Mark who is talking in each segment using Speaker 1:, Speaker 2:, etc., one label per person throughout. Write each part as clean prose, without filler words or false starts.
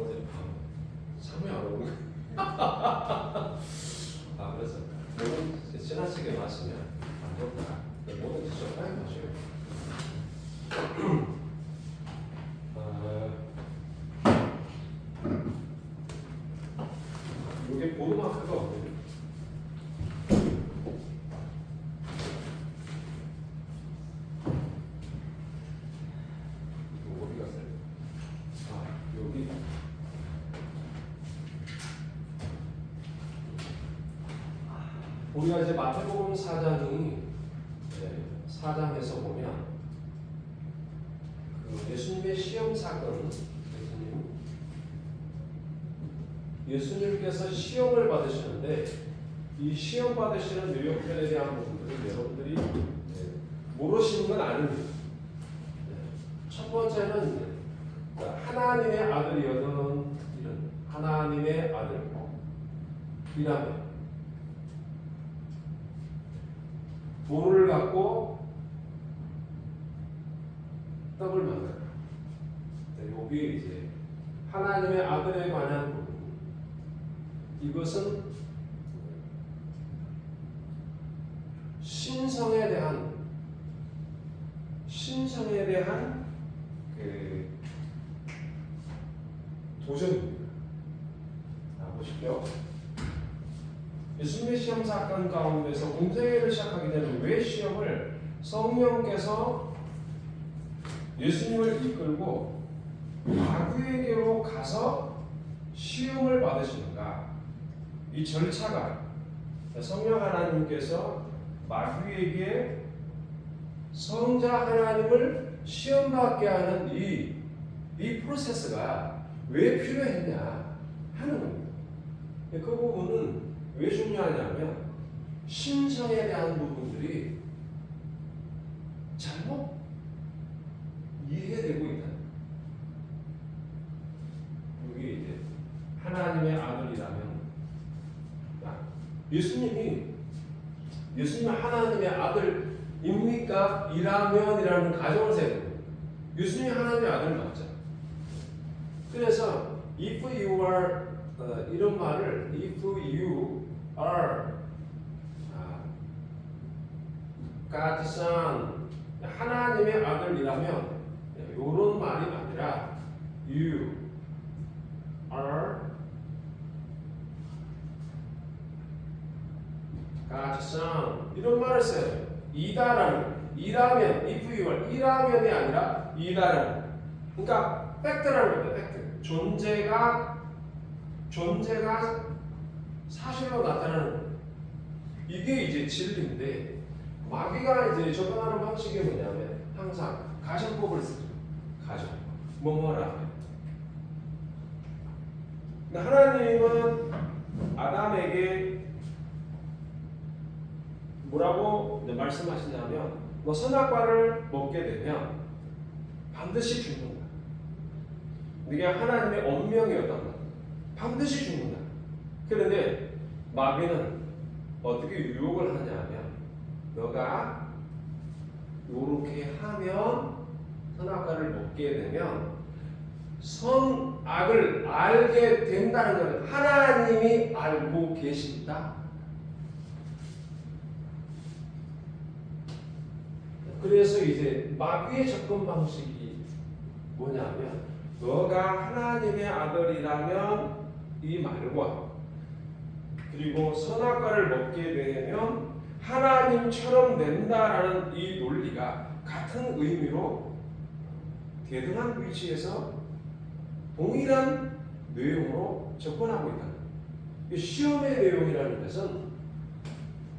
Speaker 1: 어제 밤 잠이 안 오는 아 그래서 물은 지나치게 마시면 안 좋다. 뭐든지 적당히 마셔요. 이게 보드마크가 없네요. 이거 어디 갔어요? 아 여기. 우리가 이제 마태복음 4장이 4장에서 보면 그 예수님의 시험 사건, 예수님께서 시험을 받으시는데 이 시험 받으시는 유형편에 대한 부분들을 여러분들이 모르시는 건 아닙니다. 첫 번째는 하나님의 아들이어든 이런 하나님의 아들이라면 돌을 갖고 떡을 만들어라. 여기 이제 하나님의 아들에 관한 부분. 이것은 신성에 대한 그 도전입니다. 보십시오. 예수님의 시험 사건 가운데서 공생애를 시작하게 되는 왜 시험을 성령께서 예수님을 이끌고 마귀에게로 가서 시험을 받으시는가? 이 절차가 성령 하나님께서 마귀에게 성자 하나님을 시험받게 하는 이 프로세스가 왜 필요했냐 하는 겁니다. 그 부분은 왜 중요하냐면 신성에 대한 부분들이 잘못 이해되고 있다. 여기 이제 하나님의 아들이라면 예수님이 하나님의 아들입니까? 이라면이라는 가정을 세야 됩니다. 예수님이 하나님의 아들 맞죠? 그래서 if you are 이런 말을 if you are God's son 하나님의 아들이라면 이런 말이 아니라 you are God's son 이런 말을 써요. 이라면 if you are 이라면이 아니라 이라는 그러니까 팩트라는 겁니다. 팩트 존재가 사실로 나타나는 거예요. 이게 이제 진리인데 마귀가 이제 접근하는 방식이 뭐냐면 항상 가정법을 쓰죠. 가정 뭐뭐라. 하나님은 아담에게 뭐라고 말씀하시냐면 뭐 선악과를 먹게 되면 반드시 죽는다. 이게 하나님의 언명이었단 말이에요. 반드시 죽는다. 그런데 마귀는 어떻게 유혹을 하냐면 너가 요렇게 하면 선악과를 먹게 되면 선악을 알게 된다는 것을 하나님이 알고 계신다. 그래서 이제 마귀의 접근 방식이 뭐냐면 너가 하나님의 아들이라면 이 말과 그리고 선악과를 먹게 되면 하나님처럼 된다라는 이 논리가 같은 의미로 대등한 위치에서 동일한 내용으로 접근하고 있다. 이 시험의 내용이라는 것은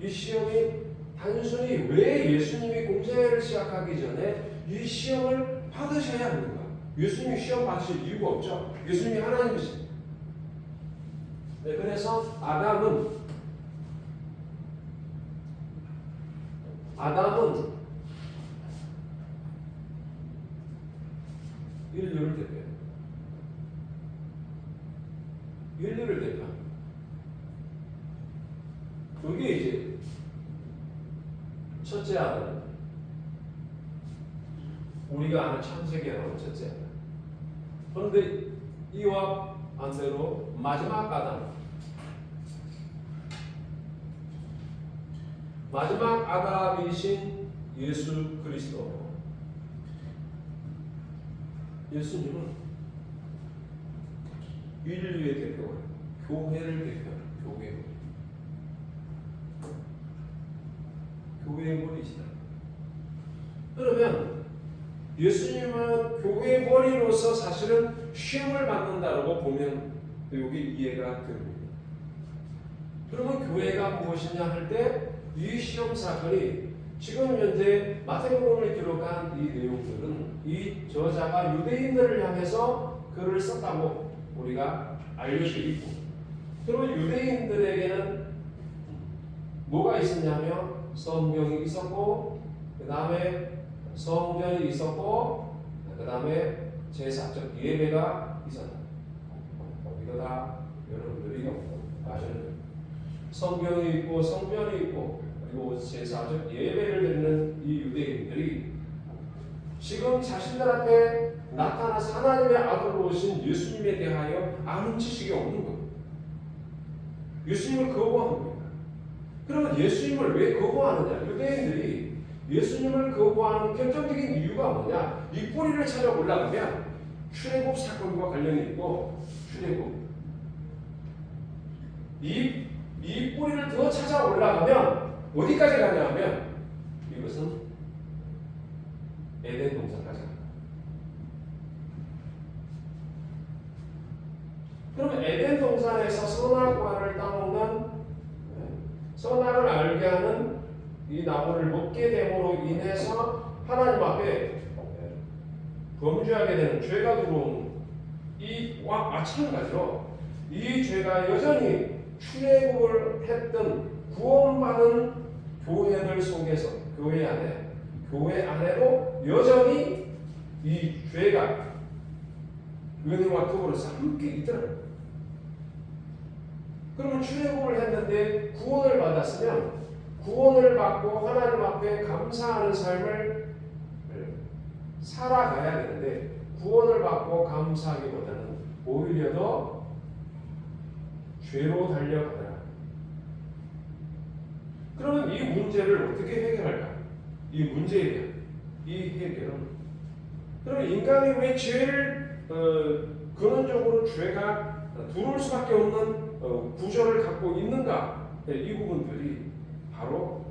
Speaker 1: 이 시험이 단순히 왜 예수님이 공생애를 시작하기 전에 이 시험을 받으셔야 합니까? 예수님이 시험 받으실 이유가 없죠. 예수님이 하나님이십니다. 네, 그래서 아담은 인류를 대표해요. 인류를 대표합니다. 그게 이제 첫째 아들, 우리가 아는 창세기에 나오는 첫째 아들. 그런데 이와 반대로 마지막 아담. 마지막 아담이신 예수 그리스도. 예수님은 인류의 대표가 교회를 대표하는 교회의 머리이시다. 그러면 예수님은 교회의 머리로서 사실은 시험을 받는다라고 보면 여기 이해가 됩니다. 그러면 교회가 무엇이냐 할 때 이 시험 사건이 지금 현재 마태복음을 기록한 이 내용들은 이 저자가 유대인들을 향해서 글을 썼다고 우리가 알려져 있고, 그러면 유대인들에게는 뭐가 있었냐면 성경이 있었고, 그 다음에 성전이 있었고, 그 다음에 제사적 예배가 있었다. 이거 다 여러분들이 아시는 거예요. 성경이 있고 성전이 있고 그리고 제사적 예배를 드리는 이 유대인들이 지금 자신들 앞에 나타나서 하나님의 아들로 오신 예수님에 대하여 아는 지식이 없는 거예요. 예수님을 거부하는 거예요. 그러면 예수님을 왜 거부하느냐? 유대인들이 예수님을 거부하는 결정적인 이유가 뭐냐? 이 뿌리를 찾아 올라가면 출애굽 사건과 관련이 있고, 출애굽 이 뿌리를 더 찾아 올라가면 어디까지 가냐 하면 이것은 에덴 동산까지 갑니다. 그러면 에덴 동산에서 선악과를 따먹는, 선악을 알게 하는 이 나무를 먹게 됨으로 인해서 하나님 앞에 범죄하게 되는 죄가 들어오는 이와 마찬가지로 이 죄가 여전히 출애굽을 했던 구원받은 교회들 속에서 교회 안에도 여전히 이 죄가 은혜와 더불어서 함께 있더라고요. 그러면 출애굽을 했는데 구원을 받았으면 구원을 받고 하나님 앞에 감사하는 삶을 살아가야 되는데, 구원을 받고 감사하기보다는 오히려 더 죄로 달려가더라. 그러면 이 문제를 어떻게 해결할까? 이 문제에 대한 이 해결은, 그러면 인간이 왜 죄를 근원적으로 죄가 들어올 수밖에 없는 구조를 갖고 있는가? 이 부분들이 바로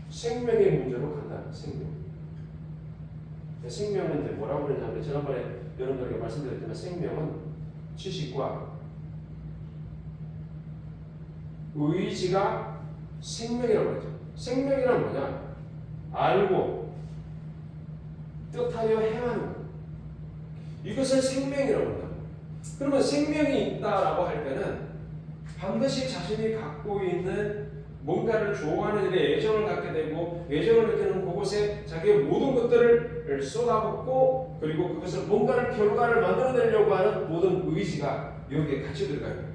Speaker 1: 생명의 문제로 간다. 생명은 이제 뭐라고 그러냐면, 지난번에 여러분들에게 말씀드렸지만 생명은 지식과 의지가 생명이라고 하죠. 생명이란 뭐냐? 알고 뜻하여 행하는 것. 이것을 생명이라고 한다. 그러면 생명이 있다라고 할 때는 반드시 자신이 갖고 있는 뭔가를 좋아하는 일에 애정을 갖게 되고, 애정을 느끼는 그곳에 자기의 모든 것들을 쏟아붓고, 그리고 그것을 뭔가를 결과를 만들어내려고 하는 모든 의지가 여기에 같이 들어가요.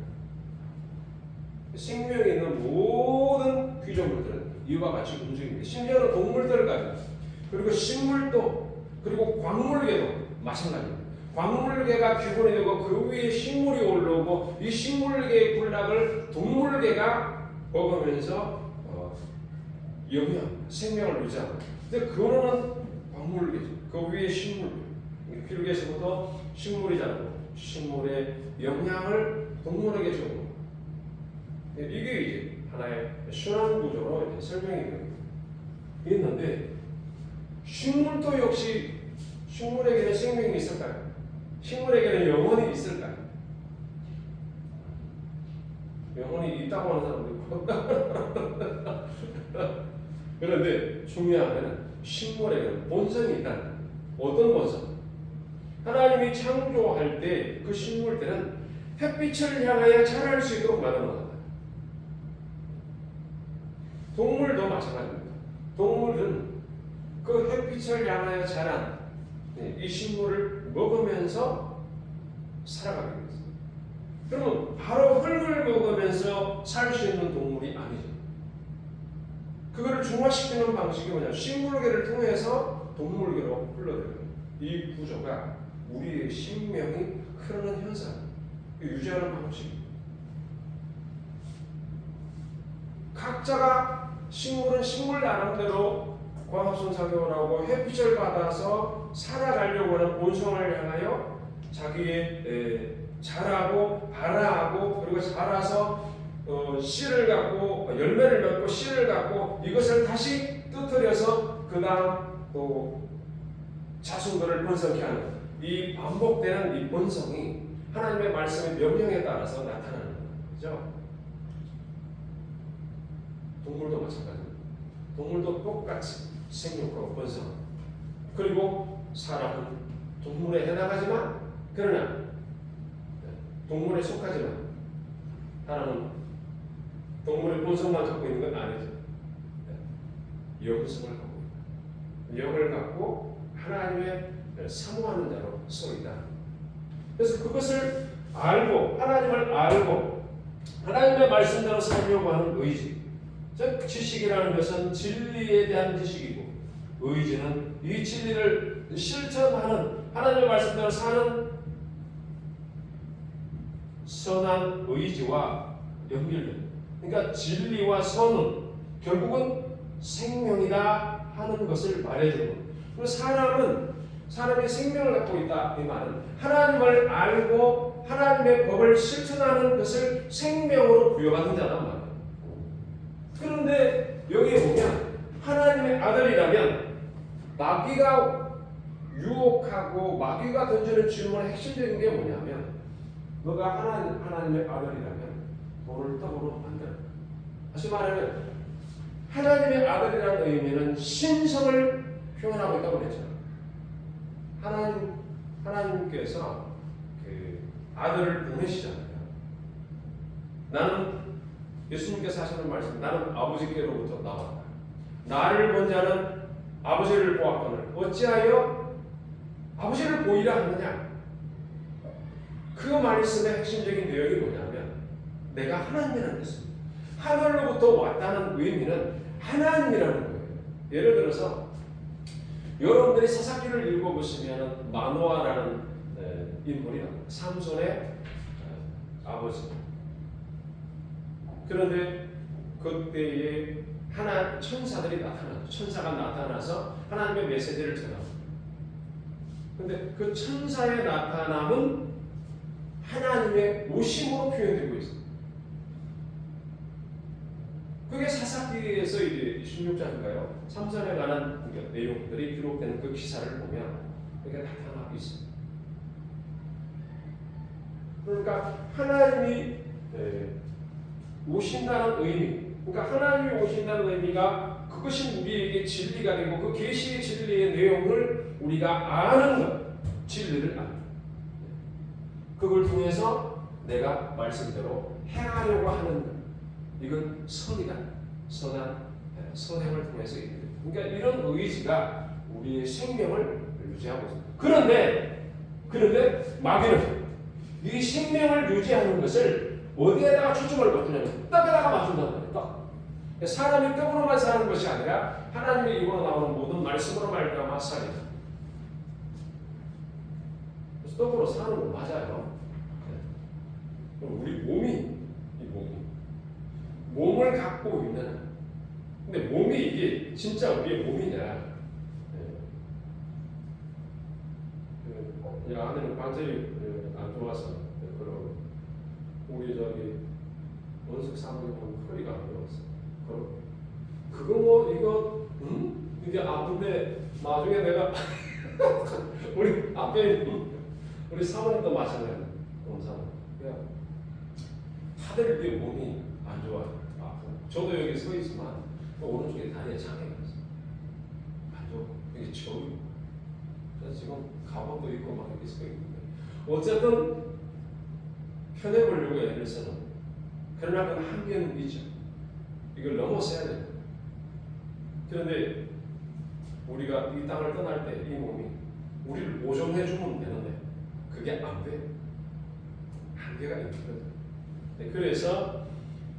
Speaker 1: 생명에 있는 모든 피조물들은 이와 같이 움직입니다. 심지어는 동물들까지, 그리고 식물도, 그리고 광물계도 마찬가지입니다. 광물계가 기본이 되고 그 위에 식물이 올라오고, 이 식물계의 군락을 동물계가 먹으면서 영양, 생명을 유지하고, 근데 그거는 광물계죠. 그 위에 식물, 필기에서부터 식물이 자라고 식물의 영양을 동물에게 주고, 이게 이제 하나의 순환 구조로 이제 설명이 있는데, 식물도 역시 식물에게는 생명이 있을까요? 식물에게는 영혼이 있을까요? 영혼이 있다고 하는 사람도 있고 그런데 중요한 것은 식물에게는 본성이 있다는 거예요. 어떤 본성? 하나님이 창조할 때 그 식물들은 햇빛을 향하여 자랄 수 있도록 만들어 놨다. 동물도 마찬가지입니다. 동물은 그 햇빛을 향하여 자란 이 식물을 먹으면서 살아가게 됩니다. 그러면 바로 흙을 먹으면서 살 수 있는 동물이 아니죠. 그거를 중화시키는 방식이 뭐냐? 식물계를 통해서 동물계로 흘러들어요. 이 구조가 우리의 sinh 명이 흐르는 현상, 유지하는 방식. 각자가 식물은 식물 나름대로 광합성 작용을 하고 햇빛을 받아서 살아가려고 하는 본성을 향하여 자기의 자라고 발화하고 그리고 자라서 씨를 갖고 열매를 맺고 씨를 갖고 이것을 다시 뜨뜨려서 그 다음 또 자손들을 번성케 하는 이 반복되는 이 본성이 하나님의 말씀의 명령에 따라서 나타나는 거죠. 동물도 마찬가지입니다. 동물도 똑같이 생육하고 번성. 그리고 사람은 동물에 해당하지만 그러나 동물에 속하지만 사람은 동물의 본성만 갖고 있는 건 아니죠. 영성을 갖고 있다. 영을 갖고 하나님의 사모하는 자로 서 있다. 그래서 그것을 알고 하나님을 알고 하나님의 말씀대로 살려고 하는 의지. 즉 지식이라는 것은 진리에 대한 지식이고 의지는 이 진리를 실천하는 하나님의 말씀대로 사는 선한 의지와 연결됩니다. 그러니까 진리와 선은 결국은 생명이다 하는 것을 말해주는 거예요. 그리고 사람이 생명을 갖고 있다 이 말은 하나님을 알고 하나님의 법을 실천하는 것을 생명으로 부여받은 자란 말이에요. 그런데 여기에 보면 하나님의 아들이라면 마귀가 유혹하고 마귀가 던지는 질문의 핵심적인 게 뭐냐면 너가 하나님의 아들이라면 너를 떡으로 만들어. 다시 말하면 하나님의 아들이라는 의미는 신성을 표현하고 있다고 그랬잖아요. 하나님께서 그 아들을 보내시잖아요. 나는 예수님께서 하시는 말씀, 나는 아버지께로부터 나왔다. 나를 본 자는 아버지를 보았거늘 어찌하여 아버지를 보이라 하느냐? 그 말씀의 핵심적인 내용이 뭐냐면 내가 하나님이라는 것입니다. 하늘로부터 왔다는 의미는 하나님이라는 거예요. 예를 들어서 여러분들이 사사기를 읽어보시면 마노아라는 인물이 나옵니다. 삼손의 아버지. 그런데 그때에 천사들이 나타나죠. 천사가 나타나서 하나님의 메시지를 전합니다. 그런데 그 천사의 나타남은 하나님의 오심으로 표현되고 있습니다. 그게 사사기에서 이제 16장인가요? 삼손에 관한 내용들이 기록된 그 기사를 보면 그게 나타나고 있습니다. 그러니까 하나님이 오신다는 의미, 그러니까 하나님이 오신다는 의미가 그것이 우리에게 진리가 되고 그 계시의 진리의 내용을 우리가 아는 것, 진리를 아는 것. 그걸 통해서 내가 말씀대로 행하려고 하는 것. 이건 선이다. 선행을 통해서 이루어집니다. 그러니까 이런 의지가 우리의 생명을 유지하고 있습니다. 그런데 마귀는 이 생명을 유지하는 것을 어디에다가 초점을 맞추냐면 떡에다가 맞춘단 말이에요. 떡. 사람이 떡으로만 사는 것이 아니라 하나님의 입으로 나오는 모든 말씀으로 말미암아 살이다. 그래서 떡으로 사는 거 맞아요. 우리 몸을 갖고 있는, 근데 몸이 이게 진짜 우리의 몸이냐? 이 아내는 관절이 안 좋아서 그런 우리 저기 원숙 사모님은 허리가 안 좋았어. 그거 뭐 이거 이게 아픈데 나중에 내가 우리 앞에 있는 우리 사모님도 마찬가지야. 사모님. 다들 이게 몸이 안 좋아요. 저도 여기 서 있지만 오른쪽에 다리에 장애가 있어요. 안 좋아. 이게 저기. 그래서 지금 가방도 있고 막 이렇게 서 있는데 어쨌든 편해보려고 애를 쓰는. 그러나 그 한계는 있죠. 이걸 넘어서야 돼요. 그런데 우리가 이 땅을 떠날 때 이 몸이 우리를 보존해주면 되는데 그게 안 돼요. 한계가 있는 거죠. 그래서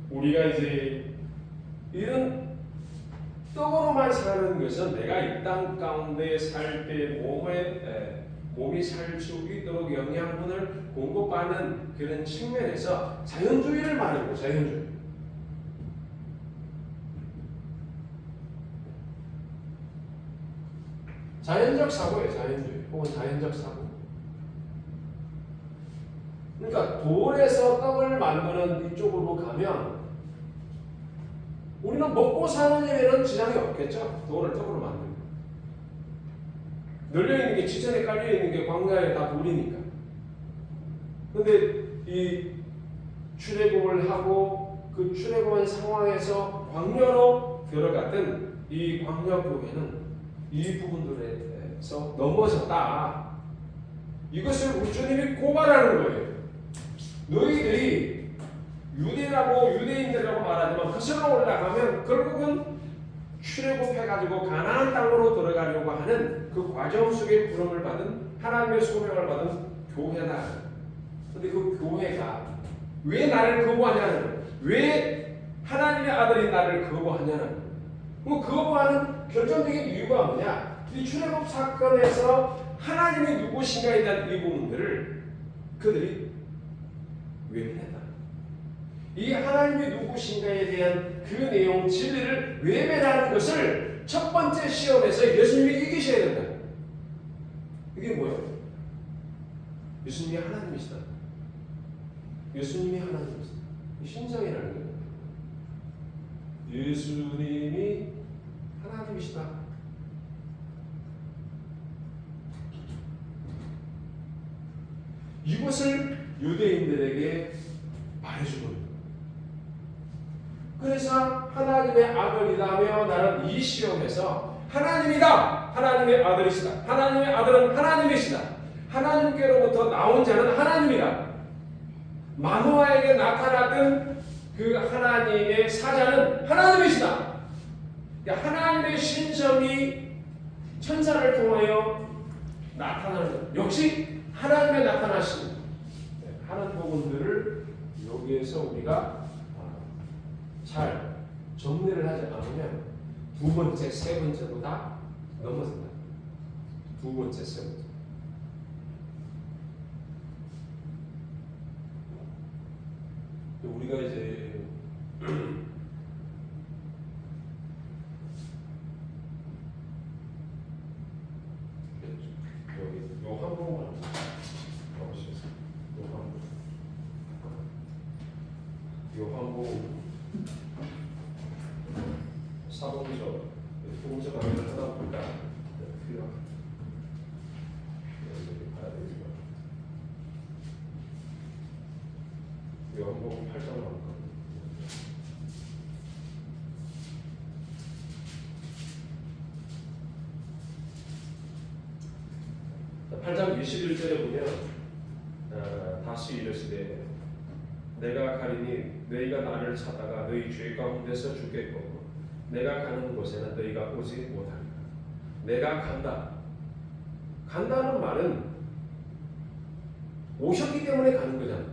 Speaker 1: 우리가 이제 이런 떡으로만 사는 것은 내가 이 땅 가운데 살 때 몸이 살 수 있도록 영양분을 공급받는 그런 측면에서 자연주의를 말하는 거예요. 자연주의. 자연적 사고예요. 자연주의 혹은 자연적 사고. 그러니까 돌에서 떡을 만드는 이쪽으로 가면 우리는 먹고 사는 일에는 지장이 없겠죠. 돌을 떡으로 만들고 널려있는 게 지천에 깔려있는 게 광야에 다 돌이니까. 근데 이 출애굽을 하고 그 출애굽한 상황에서 광야로 들어갔던 이 광야교회는 이 부분들에서 넘어졌다. 이것을 우리 주님이 고발하는 거예요. 너희들이 유대인들이라고 말하지만 거슬러 올라가면 결국은 출애굽해가지고 가나안 땅으로 들어가려고 하는 그 과정 속에 부름을 받은 하나님의 소명을 받은 교회다. 근데 그 교회가 왜 나를 거부하냐는 거예요. 왜 하나님의 아들인 나를 거부하냐는 거예요. 그 거부하는 결정적인 이유가 뭐냐? 이 출애굽 사건에서 하나님이 누구신가에 대한 이 부분들을 그들이 외면했다. 이 하나님이 누구신가에 대한 그 내용 진리를 외면하는 것을 첫 번째 시험에서 예수님이 이기셔야 된다. 이게 뭐예요? 예수님이 하나님이시다. 예수님이 하나님이시다. 이 신성이라는 거예요. 예수님이 하나님이시다. 이것을 유대인들에게 말해주는 거예요. 그래서 하나님의 아들이라며 나는 이 시험에서 하나님이다. 하나님의 아들이시다. 하나님의 아들은 하나님이시다. 하나님께로부터 나온 자는 하나님이다. 마노아에게 나타났던 그 하나님의 사자는 하나님이시다. 그러니까 하나님의 신성이 천사를 통하여 나타나는 것. 역시 하나님의 나타나심 하는 부분들을 여기에서 우리가 잘 정리를 하지 않으면 두 번째, 세 번째도 다 넘어진다. 두 번째, 세 번째. 우리가 이제 여기 요 한 부분만 가보시겠어요? 요 한 부분. 사본서, 동서 강의를 하다 보니까 필요합니다. 여기 봐야 되지만 요한복음 8장으로 갈까요? 8장 21절에 보면 다시 이르시되 내가 가리니 너희가 나를 찾다가 너희 죄 가운데서 죽겠고 내가 가는 곳에는 너희가 오지 못하리라. 내가 간다. 간다는 말은 오셨기 때문에 가는 거잖아.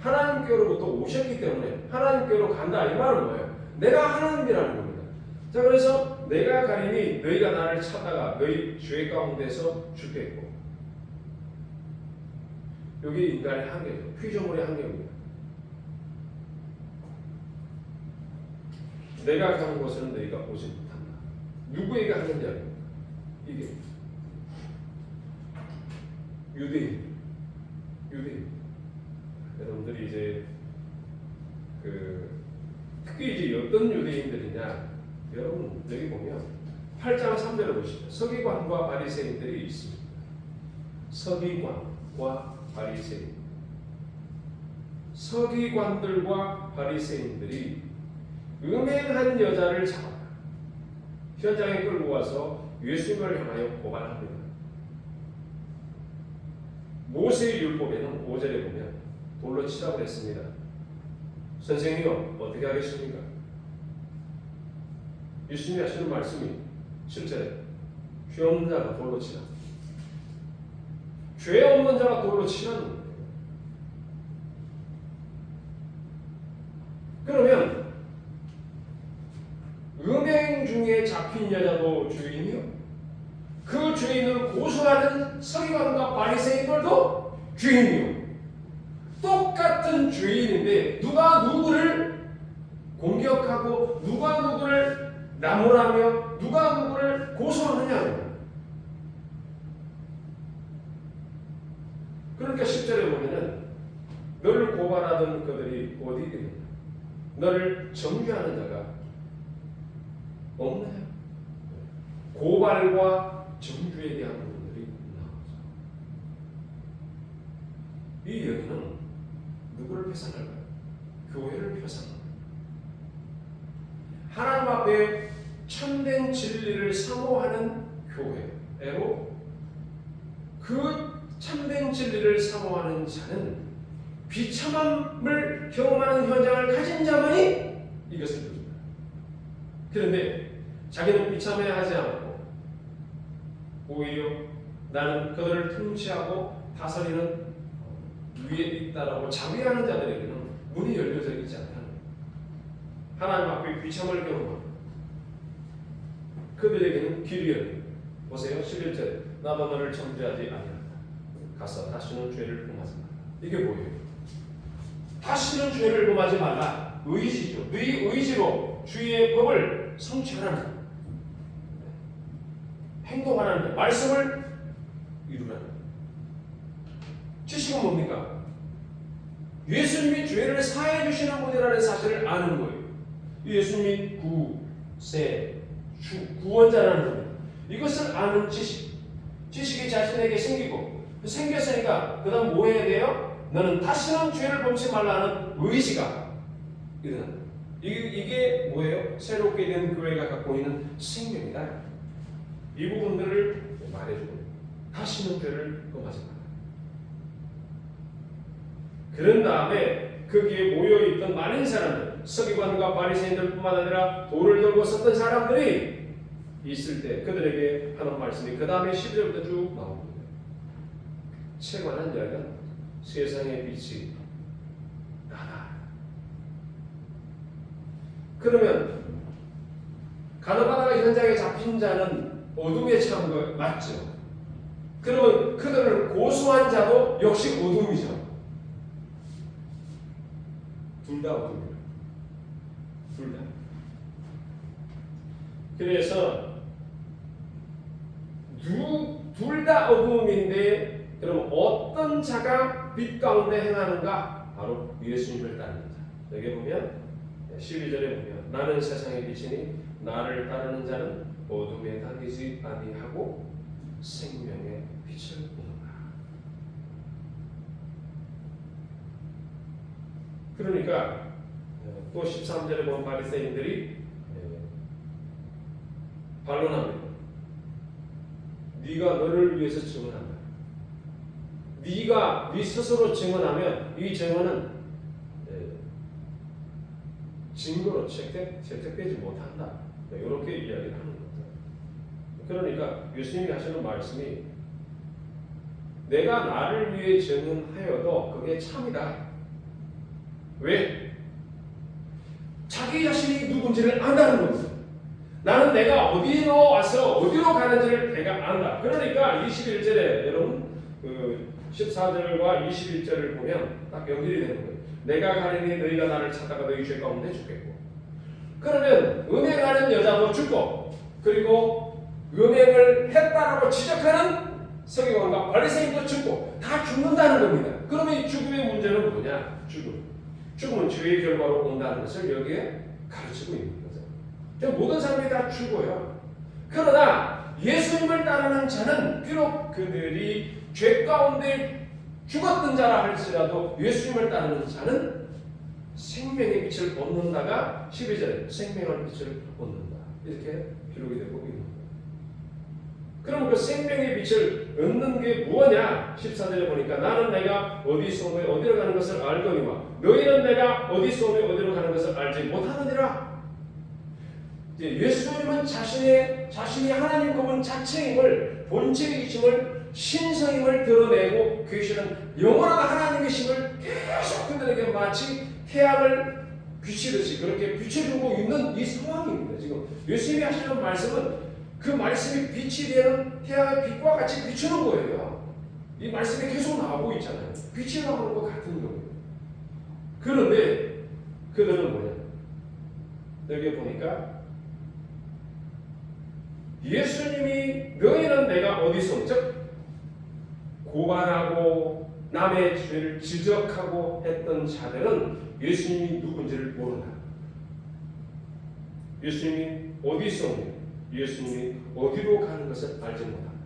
Speaker 1: 하나님께로부터 오셨기 때문에 하나님께로 간다. 이 말은 뭐예요? 내가 하나님이라는 겁니다. 자, 그래서 내가 가리니 너희가 나를 찾다가 너희 죄 가운데서 죽겠고, 여기 인간의 한계죠. 피조물의 한계입니다. 내가 가는 곳에는 너희가 오지 못한다. 누구에게 하는 이야기입니까? 이게 유대인. 여러분들이 이제 특히 이제 어떤 유대인들이냐? 여러분 여기 보면 8장 3절을 보시죠. 서기관과 바리새인들이 있습니다. 서기관과 바리새인. 서기관들과 바리새인들이 음행한 여자를 잡았다. 현장에 끌고 와서 예수님을 향하여 고발합니다. 모세의 율법에는 5절에 보면 돌로 치라고 했습니다. 선생님요, 어떻게 하겠습니까? 예수님이 하시는 말씀이 7절에 죄 없는 자가 돌로 치라. 죄 없는 자가 돌로 치라는 거예요. 그러면 음행 중에 잡힌 여자도 주인이요? 그 죄인을 고소하는 서기관과 바리새인들도 죄인이요. 똑같은 죄인인데 누가 누구를 공격하고 누가 누구를 나무라며 누가 누구를 고소하느냐. 그러니까 10절에 보면은 너를 고발하던 그들이 어디 있느냐. 너를 정죄하는 자가 없느냐. 고발과 정죄에 대한 부분들이 나오죠. 이 여기는 누구를 표상할까요? 교회를 표상합니다. 하나님 앞에 참된 진리를 사모하는 교회로 그 참된 진리를 사모하는 자는 비참함을 경험하는 현장을 가진 자만이 이것을 누립니다. 그런데 자기는 비참해하지 않고 오히려 나는 그들을 통치하고 다스리는 위에 있다라고 자비하는 자들에게는 문이 열려져 있지 않다는 거예요. 하나님 앞에 비참을 경험하고 그들에게는 길이 열려요. 보세요. 11절에 나도 너를 정죄하지 아니한다. 가서 다시는 죄를 범하지 말라. 이게 뭐예요? 다시는 죄를 범하지 말라. 의지죠. 네 의지로 주의 법을 성취하라는 거예요. 행동하라는 거예요. 말씀을 이루라는 거예요. 지식은 뭡니까? 예수님이 죄를 사해 주시는 분이라는 사실을 아는 거예요. 예수님이 구원자라는 거예요. 이것을 아는 지식. 지식이 자신에게 생겼으니까 그 다음 뭐 해야 돼요? 너는 다시는 죄를 범치 말라는 의지가 일어난다. 이게 뭐예요? 새롭게 된 교회가 갖고 있는 생명이다. 이 부분들을 말해주고 다시는 죄를 범하지 말라. 그런 다음에 거기에 모여있던 많은 사람들, 서기관과 바리새인들뿐만 아니라 돌을 들고 섰던 사람들이 있을 때 그들에게 하는 말씀이 그 다음에 12절부터 쭉 나옵니다. 채관한 자가 세상의 빛이 나다. 그러면 가나바나가 현장에 잡힌 자는 어둠에 처한 거 맞죠? 그러면 그들을 고소한 자도 역시 어둠이죠. 둘 다 어둠이에요. 둘 다. 그래서 둘 다 어둠인데 그럼 어떤 자가 빛 가운데 행하는가? 바로 예수님을 따르는 자. 여기 보면 12절에 보면 나는 세상의 빛이니 나를 따르는 자는 어둠에 다니지 아니하고 생명의 빛을 보는다. 그러니까 또 13절에 보면 바리새인들이 반론합니다. 네가 너를 위해서 증언한다. 네가 네 스스로 증언하면 이 증언은 증거로 채택되지 못한다. 이렇게 이야기를 하는 거죠. 그러니까 예수님이 하시는 말씀이 내가 나를 위해 증언하여도 그게 참이다. 왜? 자기 자신이 누군지를 안다는 겁니다. 나는 내가 어디로 와서 어디로 가는지를 내가 안다. 그러니까 21절에 여러분 14절과 21절을 보면 딱 연결이 되는 거예요. 내가 가리니 너희가 나를 찾다가 너희 죄 가운데 죽겠고. 그러면 음행하는 여자도 죽고 그리고 음행을 했다라고 지적하는 서기관과 바리새인도 죽고 다 죽는다는 겁니다. 그러면 이 죽음의 문제는 뭐냐? 죽음은 죄의 결과로 온다는 것을 여기에 가르치고 있는 거죠. 모든 사람들이 다 죽어요. 그러나 예수님을 따르는 자는 비록 그들이 죄 가운데 죽었던 자라 할지라도 예수님을 따르는 자는 생명의 빛을 얻는다가 12절에 생명의 빛을 얻는다. 이렇게 기록이 되고 있는 거예요. 그럼 그 생명의 빛을 얻는 게 뭐냐? 14절에 보니까 나는 내가 어디서 오며 어디로 가는 것을 알거니와 너희는 내가 어디서 오며 어디로 가는 것을 알지 못하느니라. 예수님은 자신이 하나님 그분 자체임을 본체이심을 신성임을 드러내고 계시는 영원한 하나님이심을 계속 그들에게 마치 태양을 비치듯이 그렇게 비춰주고 있는 이 상황입니다. 지금 예수님이 하시는 말씀은 그 말씀이 빛이 되는 태양의 빛과 같이 비추는 거예요. 이 말씀이 계속 나오고 있잖아요. 빛이 나오는 것 같은 거예요. 그런데 그들은 뭐냐? 여기 보니까 예수님이 너희는 내가 어디서 즉 고발하고 남의 죄를 지적하고 했던 자들은 예수님이 누군지를 모른다. 예수님이 어디서 오냐? 예수님이 어디로 가는 것을 알지 못한다.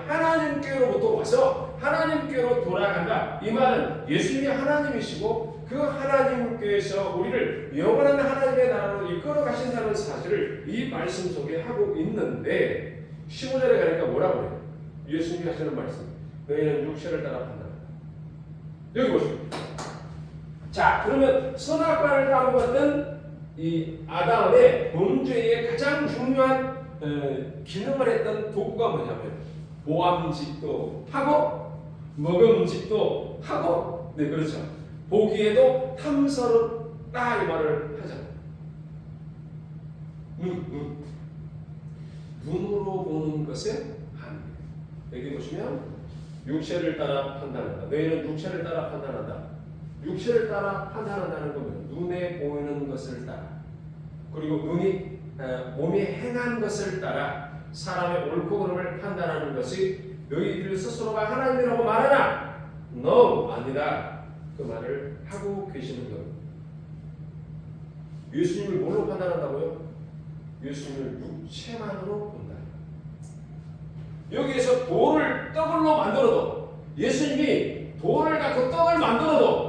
Speaker 1: 하나님께로부터 와서 하나님께로 돌아간다. 이 말은 예수님이 하나님이시고 그 하나님께서 우리를 영원한 하나님의 나라로 이끌어 가신다는 사실을 이 말씀 속에 하고 있는데 15절에 가니까 뭐라고 해요? 예수님이 하시는 말씀. 너희는 육체를 따라 판단한다. 여기 보시죠. 자, 그러면 선악과를 따먹었던 이 아담의 범죄의 가장 중요한 기능을 했던 도구가 뭐냐면 보암직도 하고 먹음직도 하고 네 그렇죠. 보기에도 탐스럽다 이 말을 하잖아요. 눈으로 보는 것에 한 여기 보시면 육체를 따라 판단한다. 너희는 육체를 따라 판단한다. 육체를 따라 판단한다는 것은 눈에 보이는 것을 따라 그리고 몸이 행한 것을 따라 사람의 옳고 그름을 판단하는 것이 너희들 스스로가 하나님이라고 말하나? No, 아니다. 그 말을 하고 계시는 겁니다. 예수님을 뭘로 판단한다고요? 예수님을 육체만으로 본다. 여기에서 돌을 떡으로 만들어도 예수님이 돌을 갖고 떡을 만들어도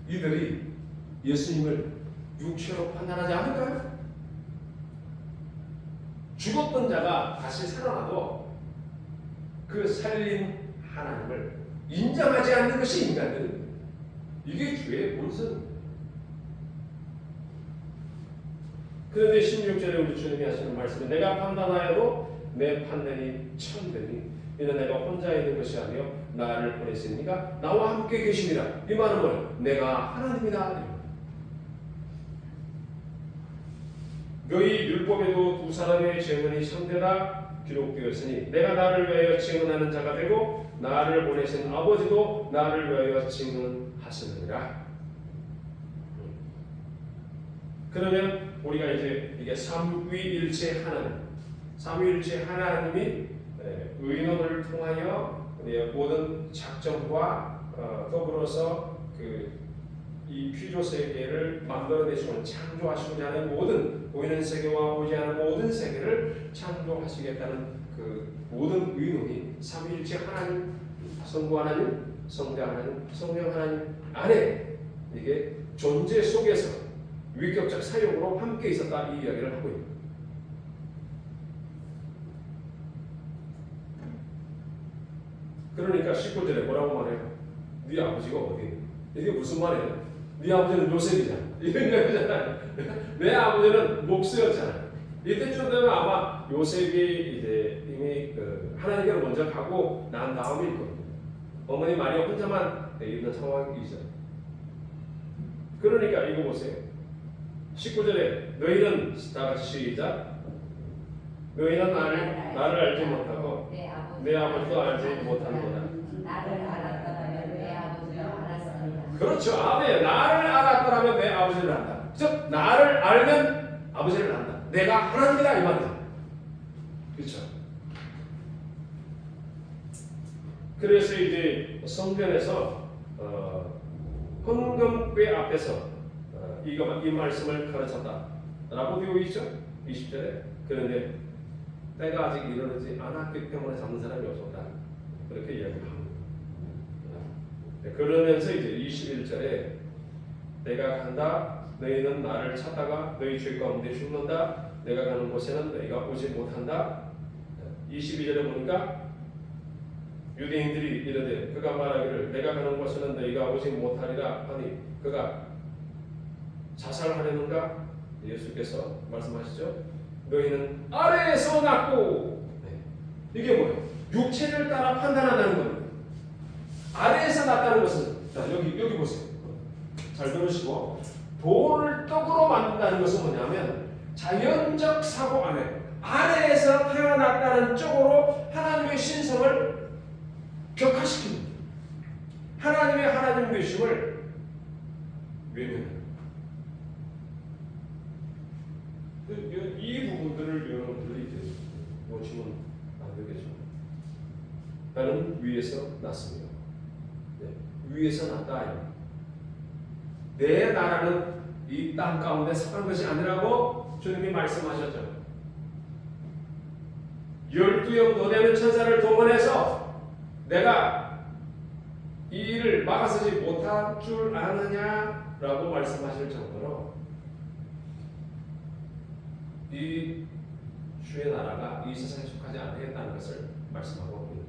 Speaker 1: 이들이 예수님을 육체로 판단하지 않을까요? 죽었던 자가 다시 살아나도 그 살린 하나님을 인정하지 않는 것이 인간들입니다. 이게 죄의 본성입니다. 그런데 16절에 우리 주님이 하시는 말씀은 내가 판단하여도 내 판단이 참되니 이는 내가 혼자 있는 것이 아니요 나를 보냈으니까 나와 함께 계심이라. 이 말은 뭐예요? 내가 하나님이다. 너희 율법에도 두 사람의 증언이 참되다 기록되었으니 내가 나를 위하여 증언하는 자가 되고 나를 보내신 아버지도 나를 위하여 증언하시느니라. 그러면 우리가 이제 이게 삼위일체 하나님, 삼위일체 하나님이 의논을 통하여 모든 작정과 더불어서 이 피조 세계를 만들어내시고 창조하시고자 하는 모든 보이는 세계와 보이지 않는 모든 세계를 창조하시겠다는 그 모든 의논이 삼위일체 하나님, 성부 하나님, 성자 하나님, 성령 하나님 안에 이게 존재 속에서 위격적 사용으로 함께 있었다 이 이야기를 하고 있습니다. 그러니까 19절에 뭐라고 말해요? 네 아버지가 어디? 이게 무슨 말이에요? 네 아버지는 요셉이잖아. 이런 얘기잖아요. 내 아버지는 목수였잖아요. 이때쯤 되면 아마 요셉이 이제 이미 하나님께로 먼저 가고 난 다음일 겁니다. 어머니 마리아 혼자만 있는 상황이죠. 그러니까 이거 보세요. 19절에 너희는 다 같이 시작. 너희는 나를 알지 못하고 내 아버지도 알지 못하는구나.
Speaker 2: 나를 알았더라면 내 아버지를 알았습니다.
Speaker 1: 그렇죠. 아멘. 나를 알았더라면 내 아버지를 안다. 즉 나를 알면 아버지를 안다. 내가 하나님이다 이 말이죠. 그렇죠. 그래서 이제 성전에서 헌금궤 앞에서 이 말씀을 가르쳤다라고 되어 있죠. 20절에. 그런데 때가 아직 이르지 않았기 때문에 잡는 사람이 없었다. 그렇게 이야기를 합니다. 그러면서 이제 21절에 내가 간다. 너희는 나를 찾다가 너희 죄 가운데 죽는다. 내가 가는 곳에는 너희가 오지 못한다. 22절에 보니까 유대인들이 이르되 그가 말하기를 내가 가는 곳에는 너희가 오지 못하리라 하니 그가 자살하려는가? 예수께서 말씀하시죠. 너희는 아래에서 났고 이게 뭐예요? 육체를 따라 판단한다는 겁니다. 아래에서 났다는 것은 자, 여기 보세요. 잘 들으시고 돌을 떡으로 만든다는 것은 뭐냐면 자연적 사고 아래에서 태어났다는 쪽으로 하나님의 신성을 격화시킵니다. 하나님의 하나님 되심을 외면합니다. 이 부분들을 여러분들이 이제 보시면 안 되겠죠. 나는 위에서 났습니다. 네, 위에서 났다. 내 나라는 이 땅 가운데 속한 것이 아니라고 주님이 말씀하셨죠. 12영 더 되는 천사를 동원해서 내가 이 일을 막아서지 못할 줄 아느냐라고 말씀하실 정도로 이 주의 나라가 이 세상에 속하지 않겠다는 것을 말씀하고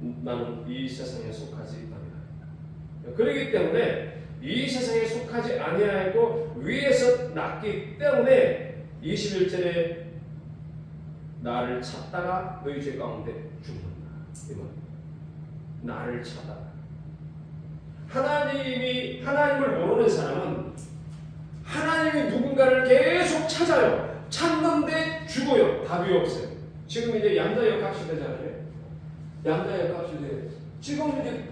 Speaker 1: 있습니다. 나는 이 세상에 속하지 아니하노라. 그렇기 때문에 이 세상에 속하지 아니하고 위에서 났기 때문에 21절에 나를 찾다가 너희 죄 가운데 죽는다. 나를 찾다가 하나님을 모르는 사람은 하나님이 누군가를 계속 찾아요. 찾는데 죽어요. 답이 없어요. 지금 이제 양자역학 시대잖아요. 양자역학 시대. 지금 이제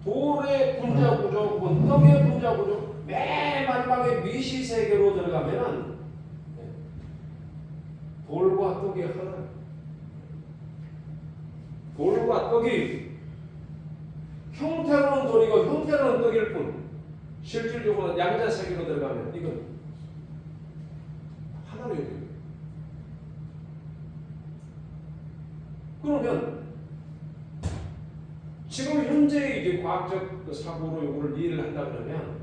Speaker 1: 돌의 분자 구조 혹은 떡의 분자 구조 맨 마지막에 미시 세계로 들어가면은 돌과 떡이 하나. 돌과 떡이 형태로는 돌이고 형태로는 떡일 뿐 실질적으로 양자 세계로 들어가면 이건 하나로 연결돼요. 그러면 지금 현재 이제 과학적 사고로 이걸 이해를 한다 그러면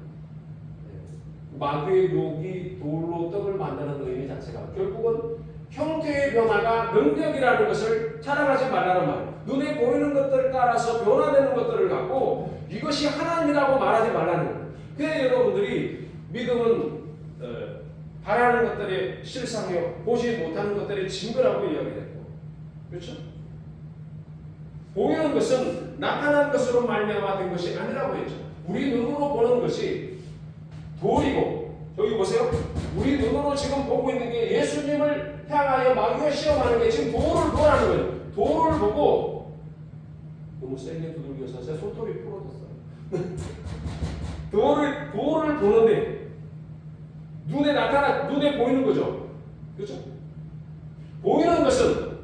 Speaker 1: 마귀의 욕이 돌로 떡을 만드는 의미 자체가 결국은 형태의 변화가 능력이라는 것을 자랑하지 말라는 말. 눈에 보이는 것들을 따라서 변화되는 것들을 갖고 이것이 하나님이라고 말하지 말라는 거예요. 그래서 여러분들이 믿음은 바라는 것들의 실상이요 보지 못하는 것들의 증거라고 이야기했고, 그렇죠? 보이는 것은 나타난 것으로 말미암아 된 것이 아니라고 했죠. 우리 눈으로 보는 것이 돌이고, 여기 보세요. 우리 눈으로 지금 보고 있는 게 예수님을 향하여 마귀가 시험하는 게 지금 돌을 보라는 거예요. 돌을 보고 너무 세게 두들겨서 제 손톱이 부러졌어요. 돌을 보는데 눈에 보이는 거죠. 그렇죠? 보이는 것은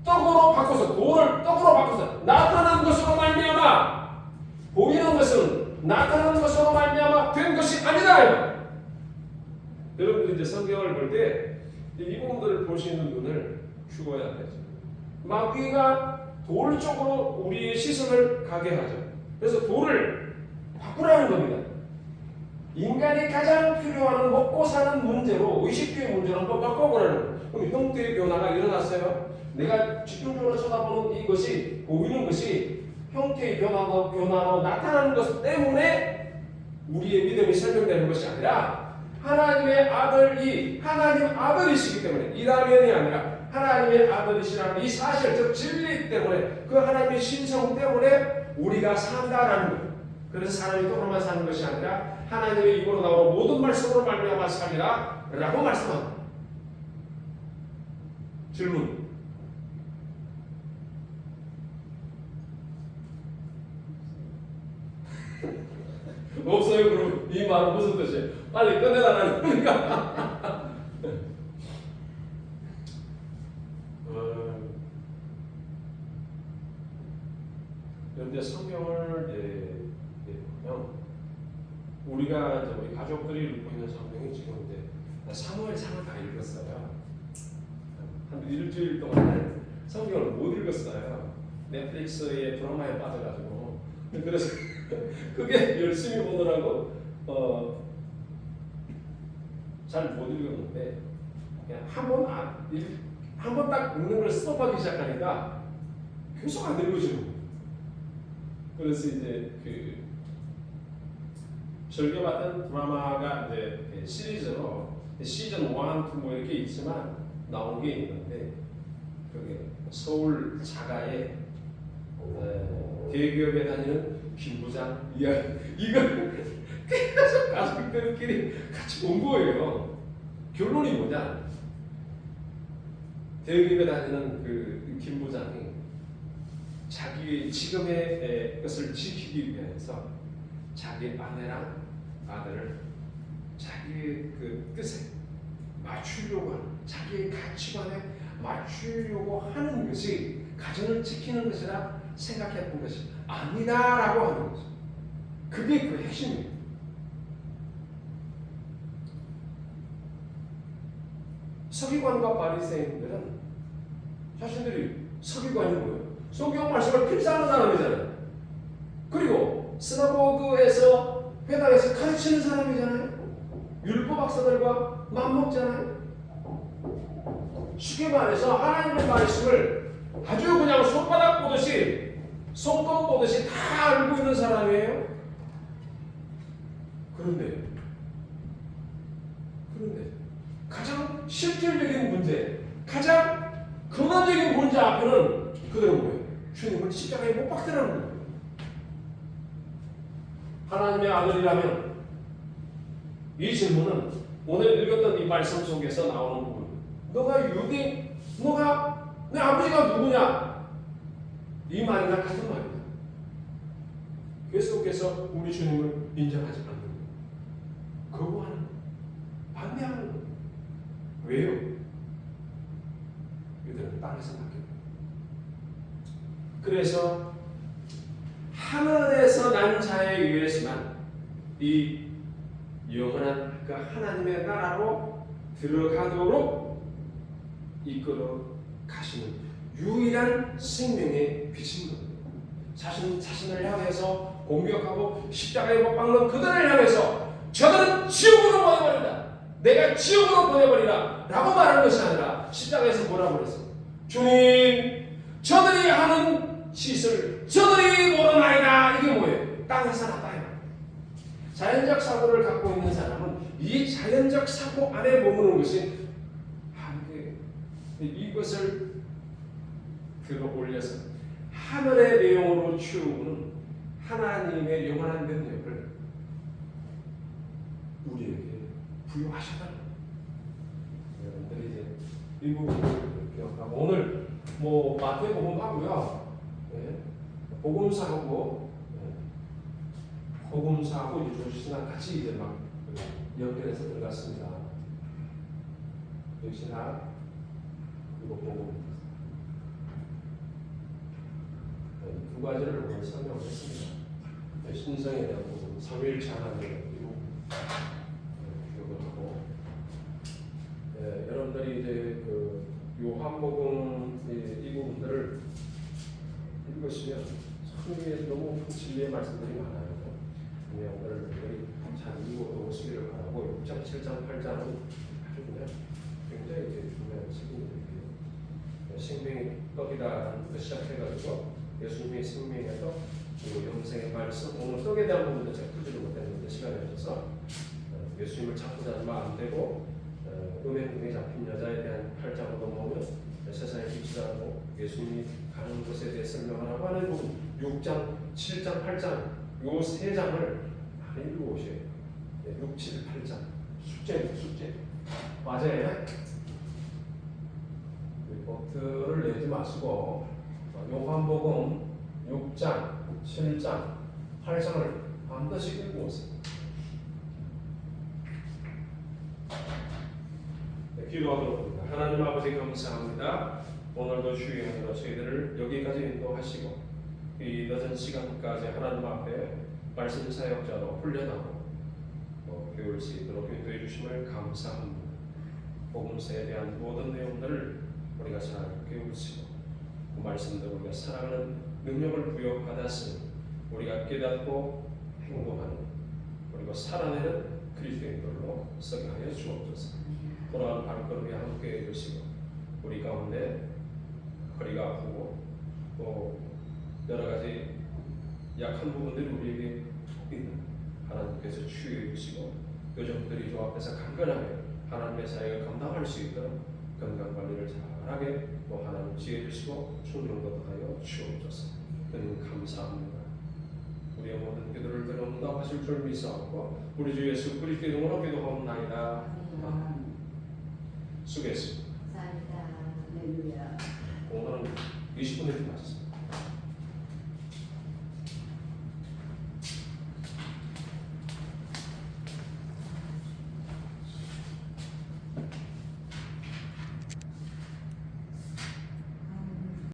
Speaker 1: 떡으로 바꿔서 돌을 떡으로 바꿔서 나타난 것으로 말미암아 보이는 것은 나타난 것으로 말미암아 된 것이 아니다. 여러분들 이제 성경을 볼 때 이 부분들을 볼 수 있는 눈을 키워야 되죠. 마귀가 돌 쪽으로 우리의 시선을 가게 하죠. 그래서 돌을 바꾸라는 겁니다. 인간이 가장 필요한 먹고 사는 문제로 의식주의 문제로 한번 바꿔보라는 거예요. 그럼 형태의 변화가 일어났어요. 내가 집중적으로 쳐다보는 이것이 보이는 것이 형태의 변화로 나타나는 것 때문에 우리의 믿음이 설명되는 것이 아니라 하나님의 아들이 하나님 아들이시기 때문에 이라면이 아니라 하나님의 아들이시라는 이 사실, 즉 진리 때문에 그 하나님의 신성 때문에 우리가 산다라는 거예요. 그래서 사람이 떡으로만 사는 것이 아니라 하나님의 입으로 나오는 모든 말씀으로 말미암아 살리라 라고 말씀합니다. 질문. 없어요. 그럼 이 말은 무슨 뜻이에요? 빨리 끝내달라는 거니까. 그런데 성경을 보면 우리가 우리 가족들이 읽고 있는 성경이 지금 이제 사무엘상을 다 읽었어요. 한 일주일 동안 성경을 못 읽었어요. 넷플릭스의 드라마에 빠져가지고. 그래서 그게 열심히 보느라고 잘 못 읽었는데 그냥 한 번 딱 읽는 걸 스톱하기 시작하니까 계속 안 읽어지는 거예요. 그래서 이제 그 즐겨봤던 드라마가 이제 시리즈로 시즌 1, 2 뭐 이렇게 있지만 나온 게 있는데 그게 서울 자가의 대기업에 다니는 김 부장 이걸 계속 가족들끼리 같이 본 거예요. 결론이 뭐냐? 대기업에 다니는 그 김 부장이 자기 지금의 것을 지키기 위해서 자기 아내랑 아들을 자기의 그 뜻에 맞추려고 하는, 자기의 가치관에 맞추려고 하는 것이 가정을 지키는 것이라 생각했던 것이 아니다라고 하는 거죠. 그게 그 핵심이에요. 서기관과 바리새인들은 자신들이 서기관이 뭐예요? 성경 말씀을 필사하는 사람이잖아요. 그리고 스나고그에서 회당에서 가르치는 사람이잖아요. 율법 박사들과 맞먹잖아요. 쉽게 말해서 하나님의 말씀을 아주 그냥 손바닥 보듯이 손금 보듯이 다 알고 있는 사람이에요. 그런데 가장 실질적인 문제, 가장 근원적인 문제 앞에는 그들은 뭐예요? 주님을 십자가에 못 박더라는 거예요. 하나님의 아들이라면, 이 질문은 오늘 읽었던 이 말씀 속에서 나오는 부분, 너가 유대, 너가 내 아버지가 누구냐? 이 말이랑 같은 말입니다. 계속해서 우리 주님을 인정하지 않는 거예요. 거부하는 거예요. 반대하는 거예요. 왜요? 이들은 땅에서 낳게 돼요. 그래서 하늘에서 난 자에 의해서만 이 영원한 그 하나님의 나라로 들어가도록 이끌어 가시는 유일한 생명의 빛인 겁니다. 자신을 향해서 공격하고 십자가에 못 박는 그들을 향해서 저들은 지옥으로 보내버린다, 내가 지옥으로 보내버리라 라고 말하는 것이 아니라 십자가에서 뭐라고 그랬어요? 주님, 저들이 하는 짓을 저들이 모르나이다. 이게 뭐예요? 땅에서 났다. 자연적 사고를 갖고 있는 사람은 이 자연적 사고 안에 머무는 것이 이것을 들어 올려서 하늘의 내용으로 치우는 하나님의 영원한 능력을 우리에게 부여하셨다는 거예요. 여러분들이 이제 이 부분을 기억하고, 오늘 뭐 마태복음 하고요, 복음사하고 복음사하고 이제 조시나 같이 이제 막 연결해서 들어갔습니다. 역시나 그리고 복음 두 가지를 오늘 설명을 했습니다. 신성에 대한 부분, 3일차 하나님의 기억을 하고, 여러분들이 이제 그 요한복음 이 부분들을 읽으시면 참 이게 너무 진리의 말씀들이 많아요. 오늘 우리 잘 읽고 오시기를 바라고, 6장, 7장, 8장은 아주 그냥 굉장히 이제 중요한 책임들이에요. 생명의 떡이다라는 거 시작해가지고 예수님의 생명의 떡, 그리고 영생의 말씀, 오늘 떡에 대한 부분도 제가 풀지를 못했는데 시간이 없어서 예수님을 찾고 다니면 안 되고, 음행에 잡힌 여자에 대한 8장으로 넘어오면 세상의 빛이라고 예수님이 가는 곳에 대해 설명을 하고 하는 부분, 6장, 7장, 8장 요 세 장을 많이 읽어오셔야 돼요. 6, 7, 8장 숙제 맞아요. 버트를 내지 마시고 요한복음 6장, 7장, 8장을 반드시 읽어오세요. 기도하도록 합니다. 하나님 아버지 감사합니다. 오늘도 주의 은혜로 저희들을 여기까지 인도하시고 이 늦은 시간까지 하나님 앞에 말씀 사역자로 훈련하고 배울 수 있도록 인도해 주심을 감사합니다. 복음서에 대한 모든 내용들을 우리가 잘 깨우치고 그 말씀들 우리가 살아가는 능력을 부여받았으니 우리가 깨닫고 행동하는, 그리고 살아내는 그리스도인들로 서게 하여 주옵소서. 돌아가는 발걸음에 함께 해주시고 우리 가운데 허리가 아프고 또 여러 가지 약한 부분들이 우리에게 있는 하나님께서 치유해 주시고 요정들이 주 앞에서 강건하게 하나님의 사역을 감당할 수 있도록 건강 관리를 잘하게 또 하나님 지혜 주시고 충성도 하여 주옵소서. 하나님 감사합니다. 우리의 모든 기도를 들어온답하실 줄 믿사옵고 우리 주 예수 그리스도 이름으로 기도하옵나이다. 수고했습니다.